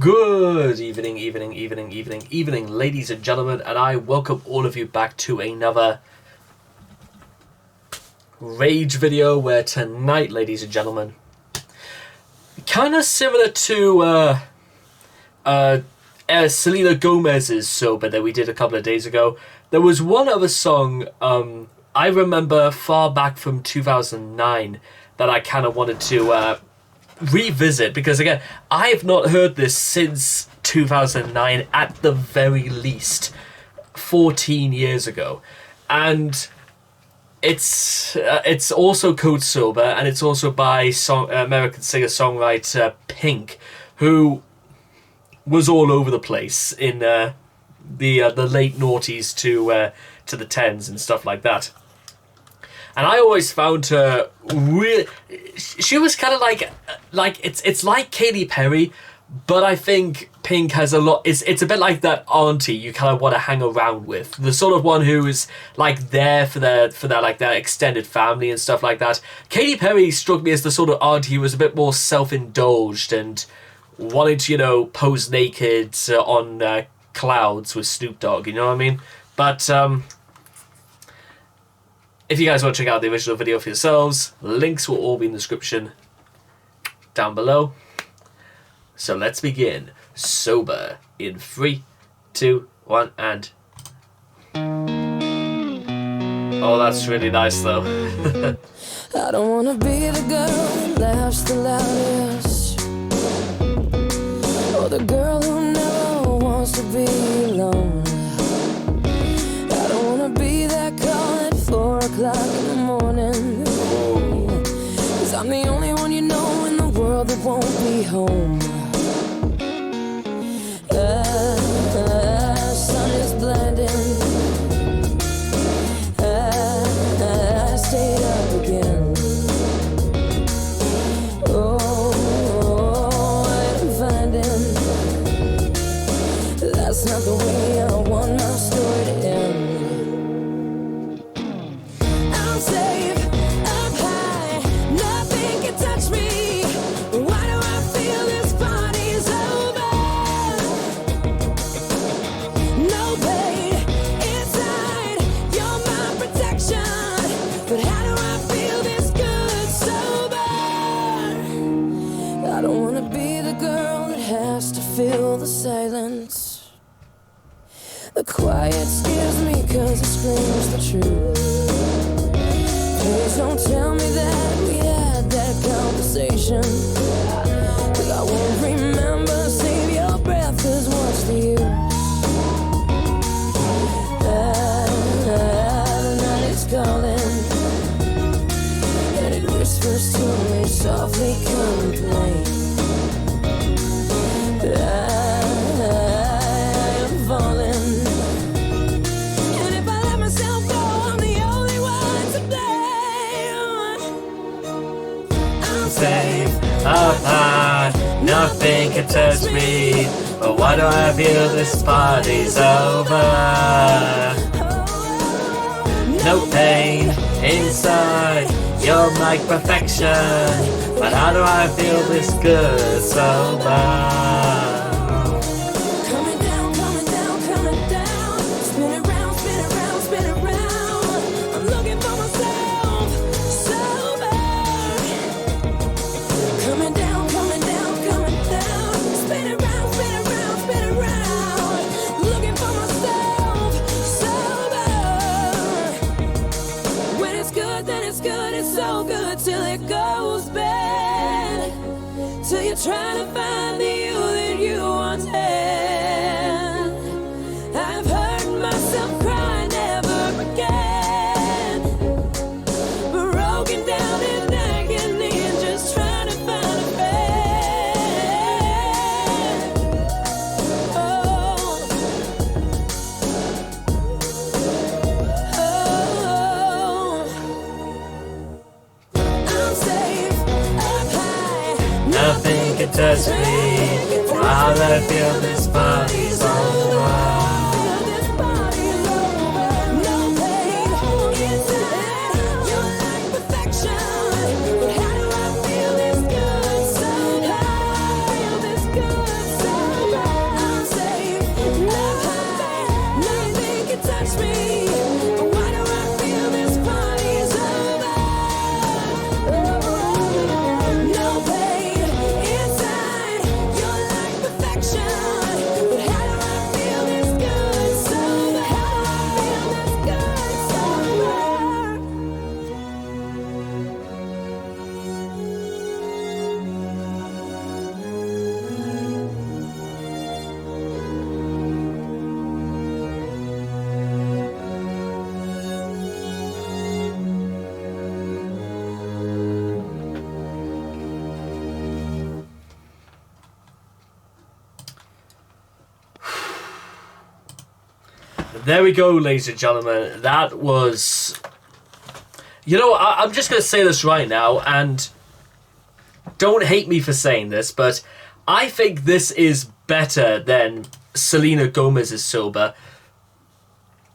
Good evening, ladies and gentlemen, and I welcome all of you back to another Rage video where tonight, ladies and gentlemen, kind of similar to Selena Gomez's Sober that we did a couple of days ago, there was one other song I remember far back from 2009 that I kind of wanted to revisit, because again, I have not heard this since 2009 at the very least, 14 years ago, and it's also called Sober, and it's also by American singer-songwriter Pink, who was all over the place in the late noughties to the tens and stuff like that. And I always found her really... She was kind of like it's like Katy Perry, but I think Pink has a lot... It's a bit like that auntie you kind of want to hang around with. The sort of one who is like there for their extended family and stuff like that. Katy Perry struck me as the sort of auntie who was a bit more self-indulged and wanting to, pose naked on clouds with Snoop Dogg, you know what I mean? But... if you guys want to check out the original video for yourselves, links will all be in the description down below. So let's begin. Sober in 3, 2, 1, and... Oh, that's really nice though. I don't wanna be the girl that laughs the loudest, or the girl who never wants to be alone. I don't wanna be that call at 4 o'clock in the morning, 'cause I'm the only one you know in the world that won't be home. Sun is blinding. I stayed up again. I'm finding that's not the way I want my story to end. I'm safe, I'm high, nothing can touch me. Why do I feel this party's over? No pain inside, you're my protection. But how do I feel this good sober? I don't wanna be the girl that has to fill the silence. The quiet scares me 'cause it screams the truth. Please don't tell me that we had that conversation, 'cause I won't remember. Save your breath, 'cause what's the use? The night is calling, and it whispers to me softly, complain. I am falling, and if I let myself go, I'm the only one to blame. I'm Safe, up high, nothing can touch me. But why do I feel this party's over? No pain inside, you're my perfection. But how do I feel this good sober? coming down, coming down, coming down. Spin it round, spin it round, spin it round. I'm looking for myself, sober. Coming down, coming down, coming down. Spin it round, spin it round, spin it round. Looking for myself, sober. When it's good, then it's good. It's so good till it goes bad. Till you're trying to find the you that you once had. I've heard myself cry never again, broken down in agony and just trying to find a friend. I'm safe, I'm high, Nothing can touch me. How do I feel this party's over? this body's over. No pain inside, you're like perfection. But how do I feel this good? How do I feel this good? There we go, ladies and gentlemen. That was... You know, I'm just going to say this right now, and don't hate me for saying this, but I think this is better than Selena Gomez's Sober.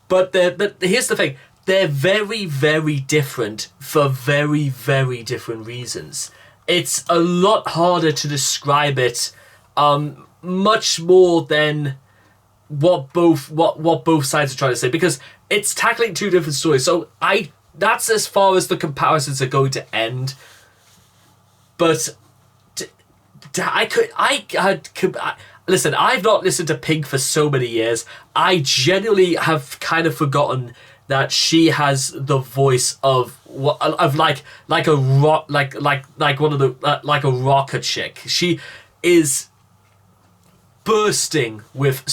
But here's the thing. They're very, very different for very, very different reasons. It's a lot harder to describe it much more than what both sides are trying to say, because it's tackling two different stories. So that's as far as the comparisons are going to end. But listen, I've not listened to Pink for so many years. I genuinely have kind of forgotten that she has the voice of like a rock, like one of the like a rocker chick. She is bursting with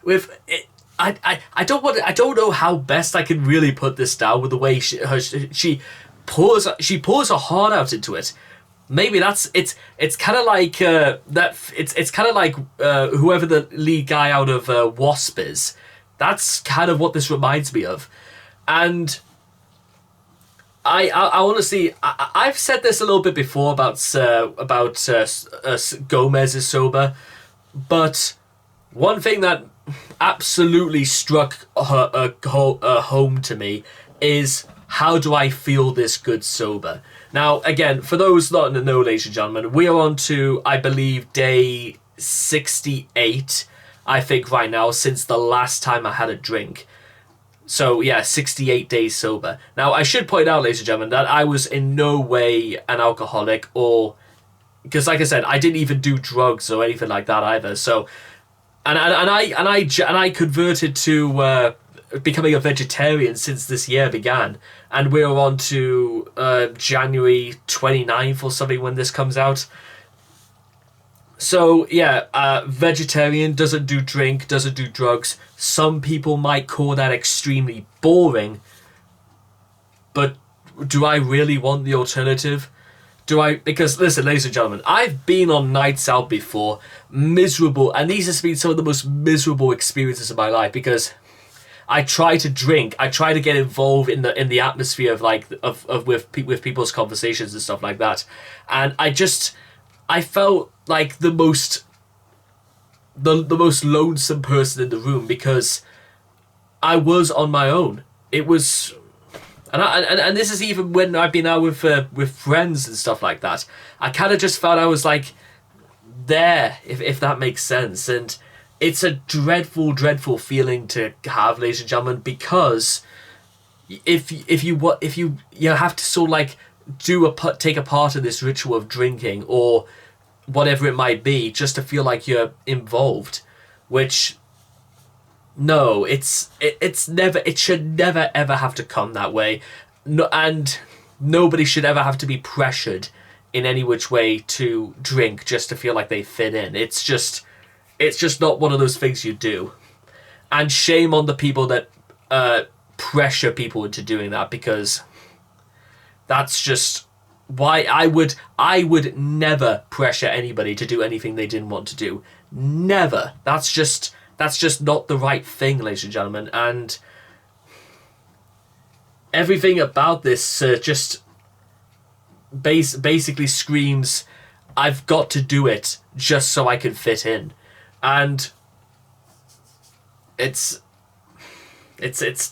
it. I don't know how best I can really put this down with the way she pours her heart out into it. Maybe it's kind of like that. It's kind of like whoever the lead guy out of Wasp is. That's kind of what this reminds me of, and I honestly I've said this a little bit before about Gomez's Sober, but one thing that absolutely struck her home to me is, how do I feel this good sober? Now, again, for those not in the know, ladies and gentlemen, we are on to, I believe, day 68, I think, right now, since the last time I had a drink. So, yeah, 68 days sober. Now, I should point out, ladies and gentlemen, that I was in no way an alcoholic, or... Because, like I said, I didn't even do drugs or anything like that either. So, and I converted to becoming a vegetarian since this year began, and we're on to January 29th or something when this comes out. So yeah, vegetarian, doesn't do drink, doesn't do drugs. Some people might call that extremely boring, but do I really want the alternative? Because listen, ladies and gentlemen, I've been on nights out before, miserable, and these have been some of the most miserable experiences of my life, because I try to drink, I try to get involved in the atmosphere of with people's conversations and stuff like that, and I felt like the most lonesome person in the room, because I was on my own. It was. And this is even when I've been out with friends and stuff like that. I kind of just felt I was like there, if that makes sense. And it's a dreadful, dreadful feeling to have, ladies and gentlemen, because if you have to sort of like take a part in this ritual of drinking or whatever it might be, just to feel like you're involved, which. No, it should never ever have to come that way, no, and nobody should ever have to be pressured in any which way to drink just to feel like they fit in. It's just not one of those things you do, and shame on the people that pressure people into doing that, because that's just why I would never pressure anybody to do anything they didn't want to do. Never. That's just not the right thing, ladies and gentlemen, and everything about this just basically screams, I've got to do it just so I can fit in, and it's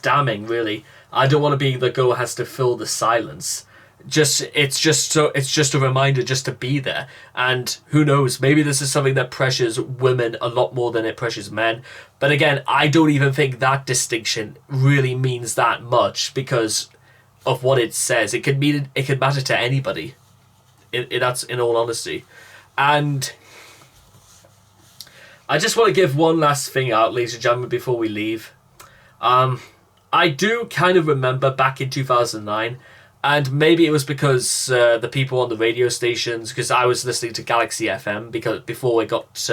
damning, really. I don't want to be the girl who has to fill the silence. It's just a reminder just to be there, and who knows, maybe this is something that pressures women a lot more than it pressures men, but again, I don't even think that distinction really means that much because of what it says. It could matter to anybody, that's in all honesty. And I just want to give one last thing out, ladies and gentlemen, before we leave. I do kind of remember back in 2009, and maybe it was because the people on the radio stations, because I was listening to Galaxy FM, because before it got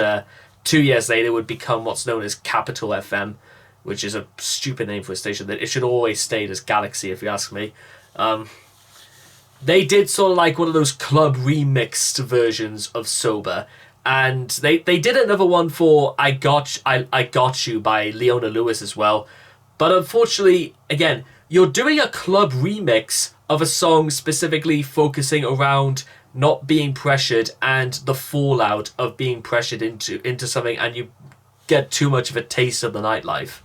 2 years later it would become what's known as Capital FM, which is a stupid name for a station. That it should always stay as Galaxy, if you ask me. They did sort of like one of those club remixed versions of Sober, and they did another one for I Got You by Leona Lewis as well. But unfortunately, again, you're doing a club remix of a song specifically focusing around not being pressured and the fallout of being pressured into something, and you get too much of a taste of the nightlife.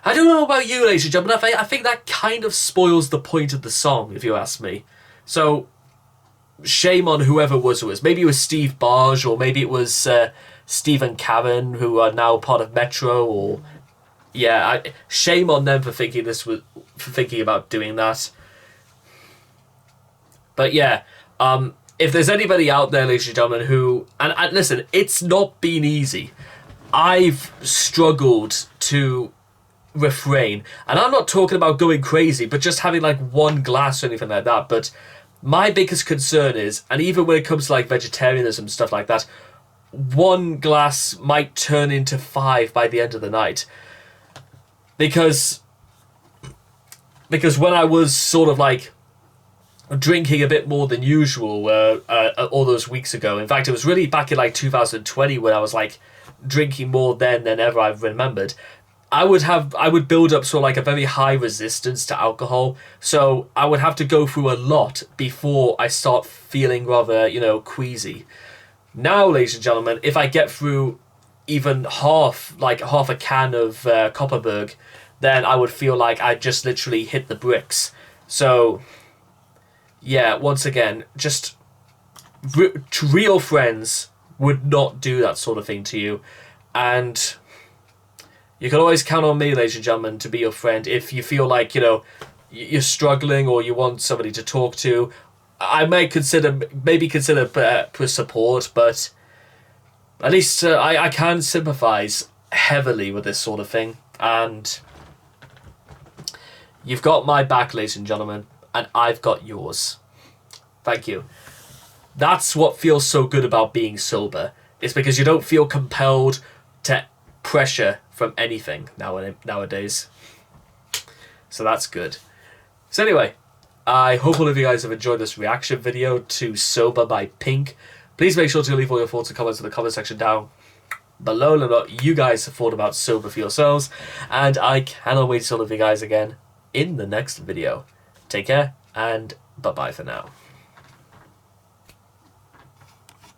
I don't know about you, ladies and gentlemen. I think that kind of spoils the point of the song, if you ask me. So, shame on whoever it was. Maybe it was Steve Barge, or maybe it was Steve and Karen, who are now part of Metro, or... Yeah, shame on them for thinking about doing that. But yeah, if there's anybody out there, ladies and gentlemen, who... And listen, it's not been easy. I've struggled to refrain. And I'm not talking about going crazy, but just having like one glass or anything like that. But my biggest concern is, and even when it comes to like vegetarianism and stuff like that, one glass might turn into 5 by the end of the night. Because when I was sort of like drinking a bit more than usual all those weeks ago, in fact it was really back in like 2020 when I was like drinking more then than ever I've remembered, I would build up sort of like a very high resistance to alcohol, so I would have to go through a lot before I start feeling rather, queasy. Now, ladies and gentlemen, if I get through even half a can of Copperberg, then I would feel like I just literally hit the bricks. So, yeah, once again, just real friends would not do that sort of thing to you. And you can always count on me, ladies and gentlemen, to be your friend. If you feel like, you're struggling or you want somebody to talk to, I may consider support, but... At least I can sympathise heavily with this sort of thing. And you've got my back, ladies and gentlemen, and I've got yours. Thank you. That's what feels so good about being sober. It's because you don't feel compelled to pressure from anything nowadays. So that's good. So anyway, I hope all of you guys have enjoyed this reaction video to Sober by Pink. Please make sure to leave all your thoughts and comments in the comment section down below. Let me know what you guys have thought about Sober for yourselves. And I cannot wait to see all of you guys again in the next video. Take care, and bye-bye for now.